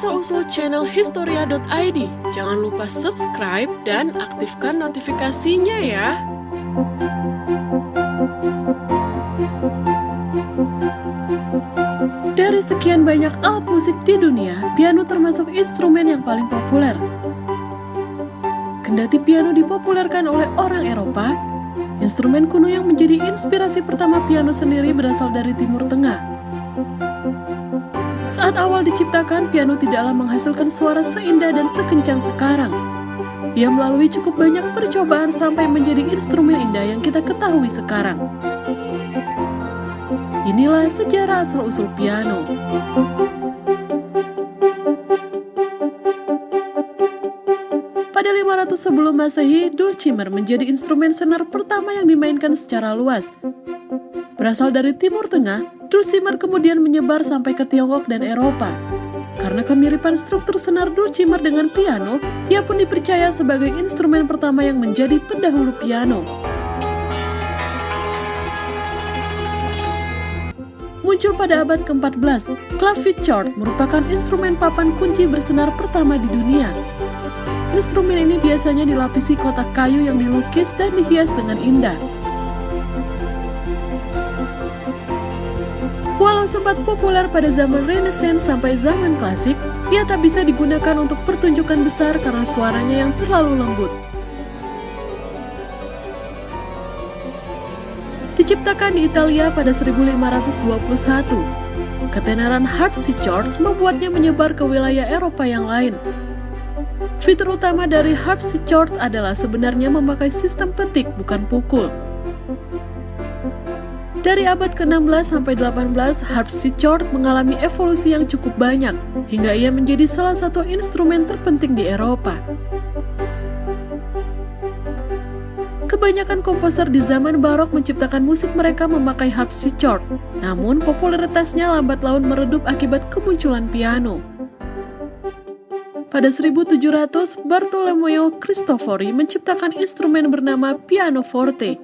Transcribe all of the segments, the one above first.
asal-usul channel Historia.id. Jangan lupa subscribe dan aktifkan notifikasinya ya. Dari sekian banyak alat musik di dunia, piano termasuk instrumen yang paling populer. Kendati piano dipopulerkan oleh orang Eropa, instrumen kuno yang menjadi inspirasi pertama piano sendiri berasal dari Timur Tengah. Saat awal diciptakan, piano tidaklah menghasilkan suara seindah dan sekencang sekarang. Ia melalui cukup banyak percobaan sampai menjadi instrumen indah yang kita ketahui sekarang. Inilah sejarah asal-usul piano. Pada 500 sebelum Masehi, dulcimer menjadi instrumen senar pertama yang dimainkan secara luas. Berasal dari Timur Tengah, dulcimer kemudian menyebar sampai ke Tiongkok dan Eropa. Karena kemiripan struktur senar dulcimer dengan piano, ia pun dipercaya sebagai instrumen pertama yang menjadi pendahulu piano. Muncul pada abad ke-14, clavichord merupakan instrumen papan kunci bersenar pertama di dunia. Instrumen ini biasanya dilapisi kotak kayu yang dilukis dan dihias dengan indah. Walau sempat populer pada zaman Renaissance sampai zaman klasik, ia tak bisa digunakan untuk pertunjukan besar karena suaranya yang terlalu lembut. Diciptakan di Italia pada 1521, ketenaran harpsichord membuatnya menyebar ke wilayah Eropa yang lain. Fitur utama dari harpsichord adalah sebenarnya memakai sistem petik, bukan pukul. Dari abad ke-16 sampai 18, harpsichord mengalami evolusi yang cukup banyak, hingga ia menjadi salah satu instrumen terpenting di Eropa. Kebanyakan komposer di zaman barok menciptakan musik mereka memakai harpsichord, namun popularitasnya lambat laun meredup akibat kemunculan piano. Pada 1700, Bartolomeo Cristofori menciptakan instrumen bernama pianoforte.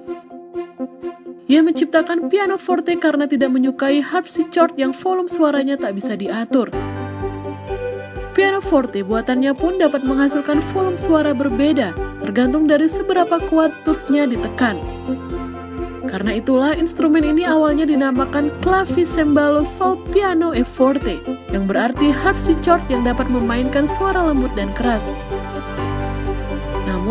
Ia menciptakan pianoforte karena tidak menyukai harpsichord yang volume suaranya tak bisa diatur. Pianoforte buatannya pun dapat menghasilkan volume suara berbeda, tergantung dari seberapa kuat tutsnya ditekan. Karena itulah instrumen ini awalnya dinamakan clavicembalo sol piano e forte, yang berarti harpsichord yang dapat memainkan suara lembut dan keras.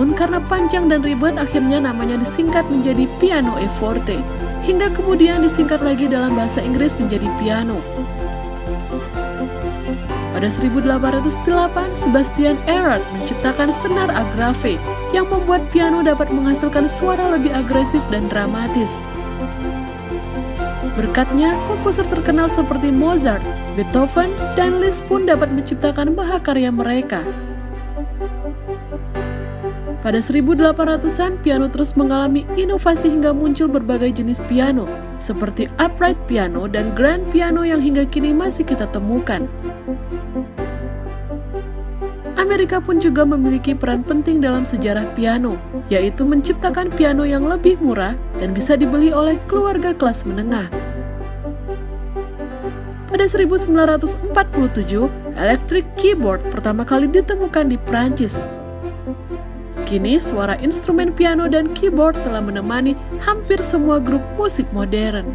Namun karena panjang dan ribet, akhirnya namanya disingkat menjadi piano e forte, hingga kemudian disingkat lagi dalam bahasa Inggris menjadi piano. Pada 1808, Sebastian Erard menciptakan senar agrave yang membuat piano dapat menghasilkan suara lebih agresif dan dramatis. Berkatnya, komposer terkenal seperti Mozart, Beethoven, dan Liszt pun dapat menciptakan mahakarya mereka. Pada 1800-an, piano terus mengalami inovasi hingga muncul berbagai jenis piano, seperti upright piano dan grand piano yang hingga kini masih kita temukan. Amerika pun juga memiliki peran penting dalam sejarah piano, yaitu menciptakan piano yang lebih murah dan bisa dibeli oleh keluarga kelas menengah. Pada 1947, electric keyboard pertama kali ditemukan di Prancis. Kini, suara instrumen piano dan keyboard telah menemani hampir semua grup musik modern.